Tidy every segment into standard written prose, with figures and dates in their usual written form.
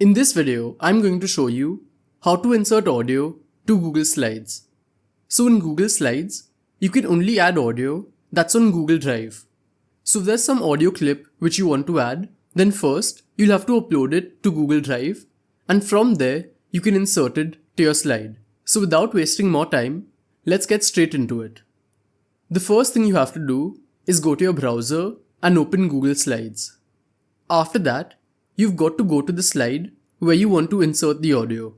In this video, I'm going to show you how to insert audio to Google Slides. So in Google Slides, you can only add audio that's on Google Drive. So if there's some audio clip which you want to add, then first you'll have to upload it to Google Drive, and from there you can insert it to your slide. So without wasting more time, let's get straight into it. The first thing you have to do is go to your browser and open Google Slides. After that, you've got to go to the slide where you want to insert the audio.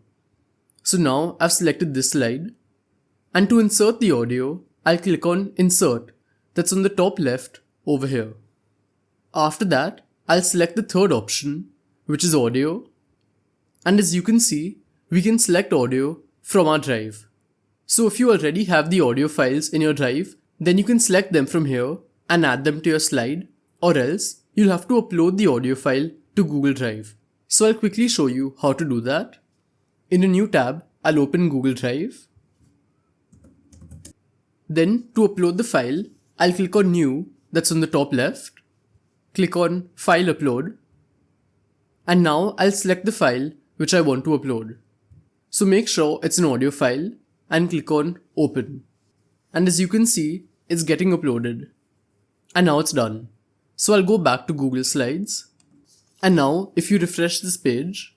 So now I've selected this slide, and to insert the audio, I'll click on Insert, that's on the top left over here. After that, I'll select the third option, which is Audio, and as you can see, we can select audio from our drive. So if you already have the audio files in your drive, then you can select them from here and add them to your slide, or else you'll have to upload the audio file to Google Drive. So I'll quickly show you how to do that. In a new tab, I'll open Google Drive. Then to upload the file, I'll click on New, that's on the top left. Click on File Upload. And now I'll select the file which I want to upload. So make sure it's an audio file and click on Open. And as you can see, it's getting uploaded. And now it's done. So I'll go back to Google Slides. And now if you refresh this page,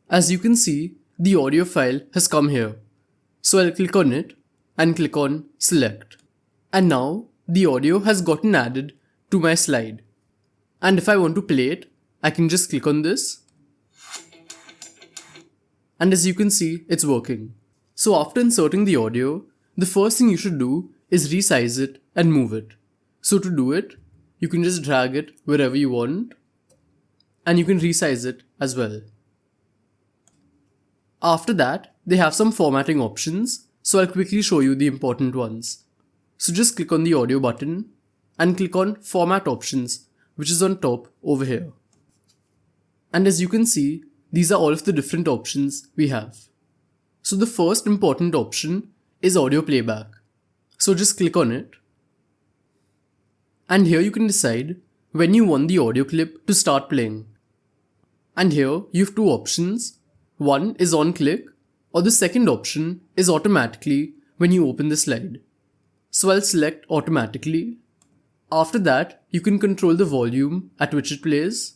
as you can see, the audio file has come here. So I'll click on it and click on Select. And now the audio has gotten added to my slide. And if I want to play it, I can just click on this. And as you can see, it's working. So after inserting the audio, the first thing you should do is resize it and move it. So to do it, you can just drag it wherever you want, and you can resize it as well. After that, they have some formatting options, so I'll quickly show you the important ones. So just click on the audio button and click on Format Options, which is on top over here. And as you can see, these are all of the different options we have. So the first important option is audio playback. So just click on it. And here you can decide when you want the audio clip to start playing. And here you have two options. One is on click, or the second option is automatically when you open the slide. So I'll select automatically. After that, you can control the volume at which it plays.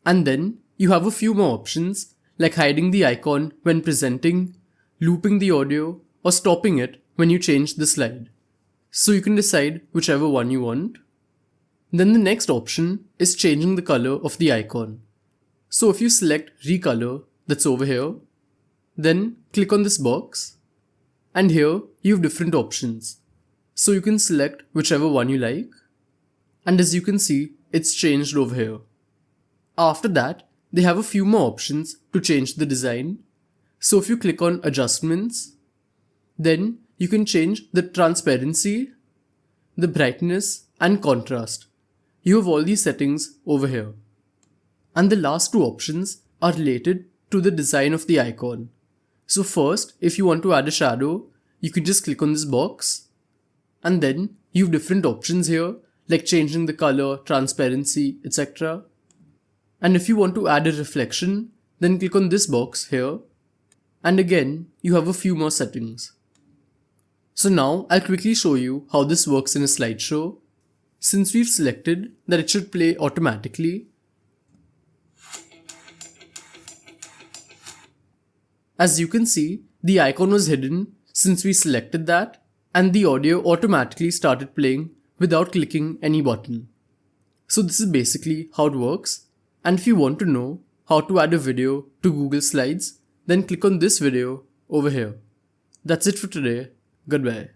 And then you have a few more options like hiding the icon when presenting, looping the audio, or stopping it when you change the slide. So you can decide whichever one you want. Then the next option is changing the color of the icon. So if you select Recolor, that's over here, then click on this box, and here you have different options. So you can select whichever one you like, and as you can see, it's changed over here. After that, they have a few more options to change the design. So if you click on Adjustments, then you can change the transparency, the brightness, and contrast. You have all these settings over here. And the last two options are related to the design of the icon. So first, if you want to add a shadow, you can just click on this box. And then you have different options here, like changing the color, transparency, etc. And if you want to add a reflection, then click on this box here. And again, you have a few more settings. So now I'll quickly show you how this works in a slideshow. Since we've selected that it should play automatically, as you can see, the icon was hidden since we selected that, and the audio automatically started playing without clicking any button. So this is basically how it works. And if you want to know how to add a video to Google Slides, then click on this video over here. That's it for today. Goodbye.